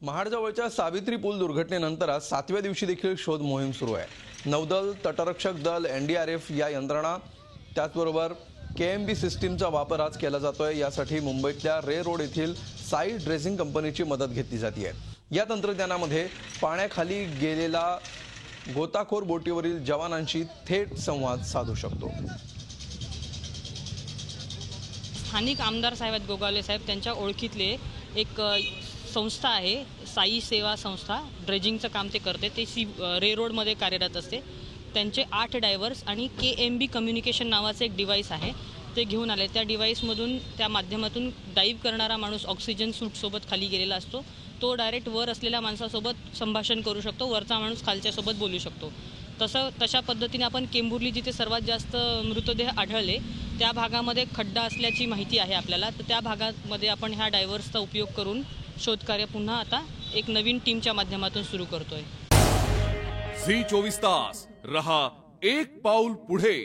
महाडजवळच्या सावित्री पूल दुर्घटनेनंतर आज 7व्या दिवशी देखील शोध मोहीम सुरू आहे। नौदल, तटरक्षक दल, एनडीआरएफ या यंत्रणा त्याचबरोबर केएमबी सिस्टीमचा वापर आज केला जातोय। यासाठी मुंबईतल्या रे रोड येथील साई ड्रेसिंग कंपनीची मदत घेतली जाते। या तंत्रज्ञानामध्ये पाण्याखाली गेलेला गोताखोर बोटीवरील जवानांशी थेट संवाद साधू शकतो। स्थानिक आमदार साहेब गोगावले साहेब त्यांच्या ओळखीतले एक संस्था आहे, साई सेवा संस्था, ड्रेजिंगचं काम ते करते। ते रे रोडमध्ये कार्यरत असते। त्यांचे 8 डायव्हर्स आणि केएमबी कम्युनिकेशन नावाचं एक डिव्हाइस आहे, ते घेऊन आले। त्या डिव्हाइसमधून त्या माध्यमातून डाईव्ह करणारा माणूस ऑक्सिजन सूटसोबत खाली गेलेला असतो, तो डायरेक्ट वर असलेल्या माणसासोबत संभाषण करू शकतो, वरचा माणूस खालच्यासोबत बोलू शकतो। तशा पद्धतीने आपण केंबुर्ली जिथे सर्वात जास्त मृतदेह आढळले त्या भागामध्ये खड्डा असल्याची माहिती आहे आपल्याला, तर त्या भागामध्ये आपण ह्या डायव्हर्सचा उपयोग करून शोधकार्य पुन्हा आता एक नवीन टीमच्या माध्यमातून सुरू करतोय। झी 24 तास रहा एक पाऊल पुढे।